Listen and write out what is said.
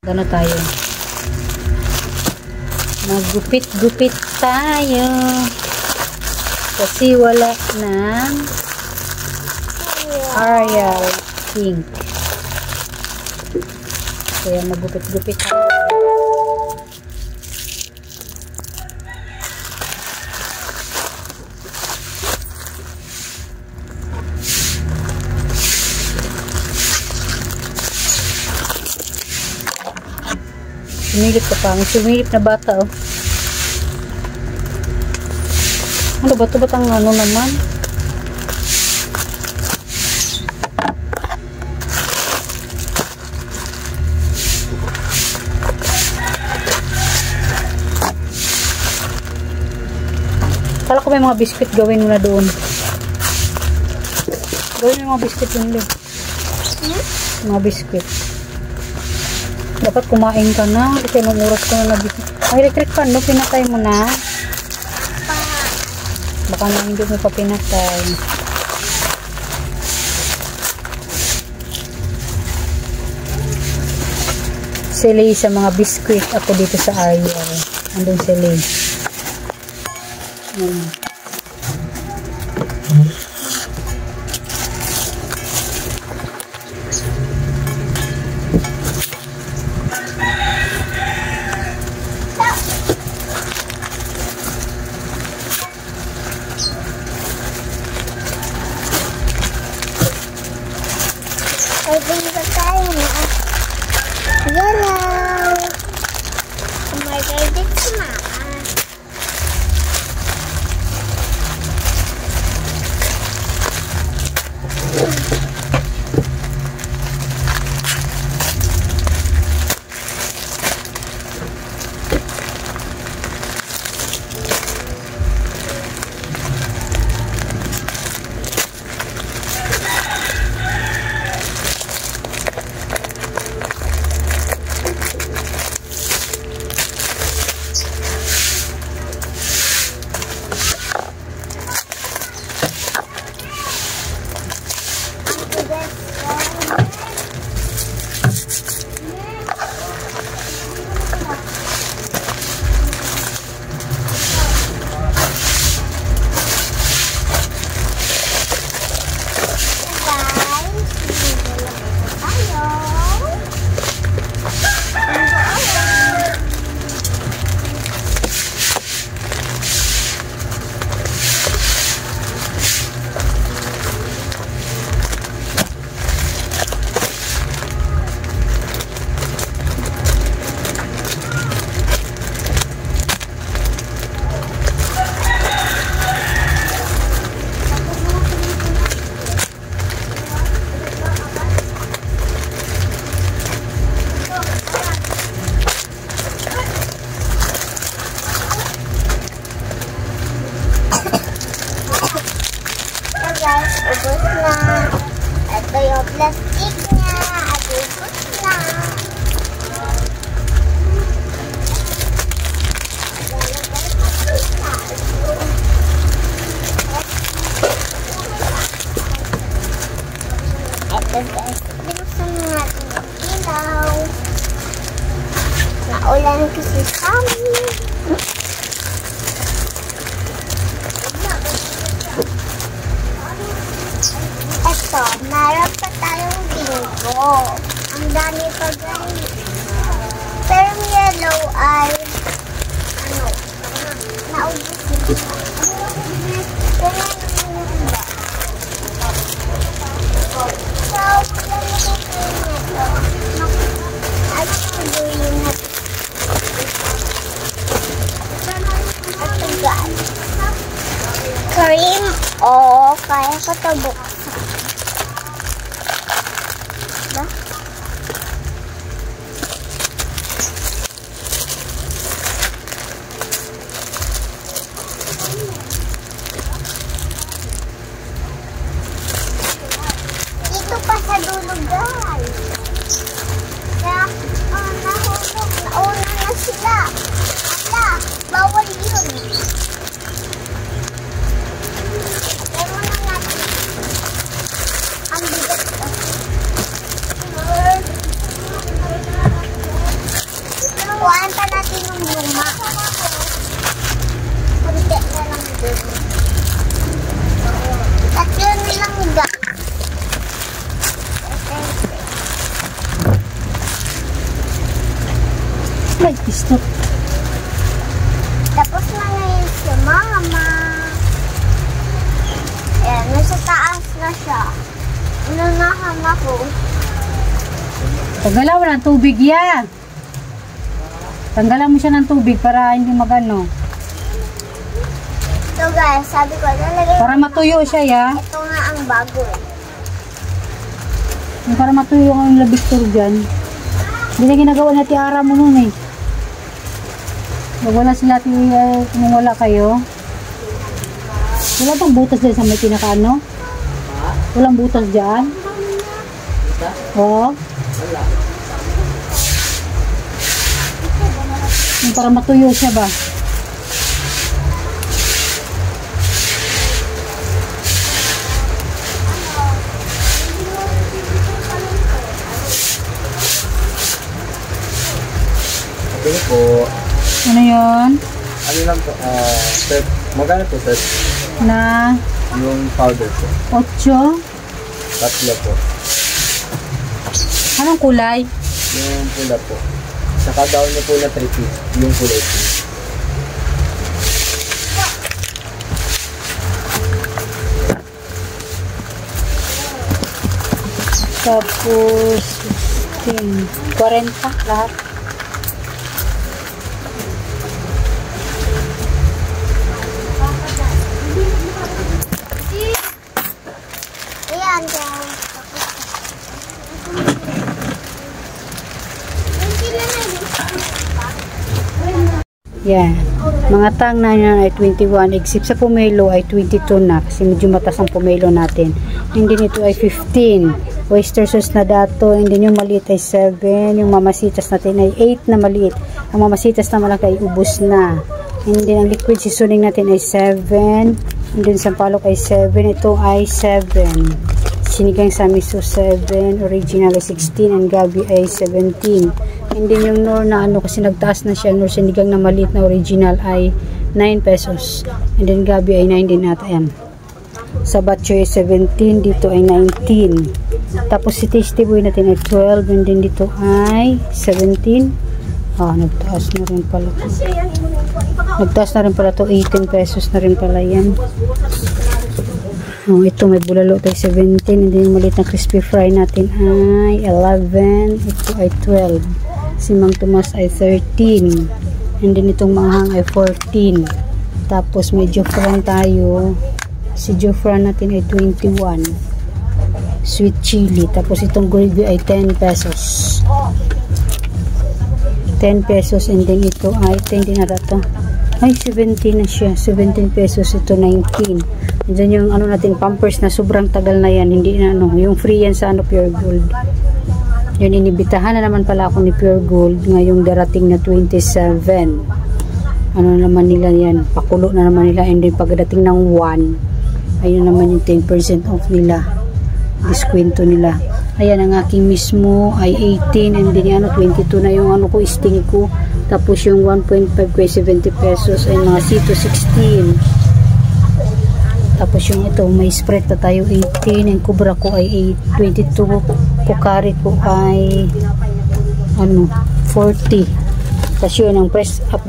Gano tayo? Maggupit-gupit tayo. Kasi wala ng Ariel pink. Kaya maggupit-gupit tayo. Sumilip ka pa. May sumilip na bata, oh. Ano ba ito? Ba't ang ano naman? Kala ko may mga biscuit gawin mo na doon. Gawin mo yung mga biscuit yun, Lee. Mga biscuit. Dapat kumain ka na kasi anong oras ka na nabiscuit. Ang electric fan, no? Pinatay mo na. Baka na hindi mo pa pinatay. Si Lee sa mga biscuit. Ako dito sa Ariel. Andun si Lee. Ay, ganito tayo na. Yellow. Oh my God, it's not. Ubus na. Ito yung plastic niya. At ubus na. Ito guys. Binuksan natin ang ilaw. Naulan kasi sa amin. Ito, meron pa tayong bingo. Ang dami pa guys. Pero yung yellow ay naubos na. Ito guys. Cream o kaya ko ito buksan. Dito pa sa dulo guys. Kaya nahulog. Nauna na sila. Ala, bawal yun. Ang bigat ko. Kuhaan pa natin yung luma. Kunti na lang dun. At yun lang guys. Ay, stop. Tapos na ngayon si Mama. Ayan, nasa taas na siya. Inunahan ako. Tanggalan mo ng tubig yan. Tanggalan mo siya ng tubig para hindi magano. So guys, sabi ko, nalagay Para matuyo siya ya. ito nga ang bago eh. Yung para matuyo ang labictor dyan. Hindi na ginagawa na tiara mo nun eh. Wala sila kung wala kayo. Wala bang butas dyan sa may pinakaano? Walang butas dyan? Oo. Yung para matuyo siya ba? Okay po. Ano yun? Ano lang po, set. Magkano po set? Na Yung powder po. 8? Tatlo po. Anong kulay? Yung pula po. Saka daw niyo po na 3 piece. Yung kulay po. Tapos 15, 40 lahat. Ayan guys. Yan. Mga tang na yan ay 21. Except sa pomelo ay 22 na. Kasi medyo matas ang pomelo natin. Hindi nito ay 15. Oyster sauce na dato. Hindi yung maliit ay 7. Yung mamasitas natin ay 8 na maliit. Ang mamasitas na malaki ay ubos na. Hindi ang liquid seasoning natin ay 7. Hindi yung sampalok ay 7. Ito ay 7. Sinigang sa miso 7. Original ay 16. And gabi ay 17. Hindi yung nor na ano kasi nagtaas na siya. Nor sinigang na maliit na original ay 9 pesos. And then gabi ay 19 ata yan. Sa batcho ay 17. Dito ay 19. Tapos si tasty boy natin ay 12. And then dito ay 17. Nagtaas na rin pala to. Nagtaas na rin pala to. 18 pesos na rin pala yan. Ito may bulalo tayo 17. And then yung maliit na crispy fry natin ay 11. Ito ay 12. Si Mang Tomas ay 13. And then itong manghang ay 14. Tapos may jofran tayo. Si jofran natin ay 21. Sweet chili. Tapos itong gravy ay 10 pesos. 10 pesos. And then ito ay 10 din na to. Ay 17 na siya. 17 pesos. Ito 19. And then yung ano natin Pampers na sobrang tagal na yan. Hindi na ano. Yung free yan sa Pure Gold. Yun, inibitahan na naman pala ako ni Pure Gold ngayong darating na 27. Ano naman nila yan, pakulo na naman nila. And then pagdating ng 1, ayun naman yung 10% off nila, diskwento nila. Ayan, ang aking mismo ay 18. And then 22 na yung ano ko, sting ko. Tapos yung 1.5 ko ay 70 pesos. Ay mga sito 16. Tapos yung ito, may spread na tayo 18. Yung kubra ko ay 22. Pukari ko ay 40. Tapos yun, ang press up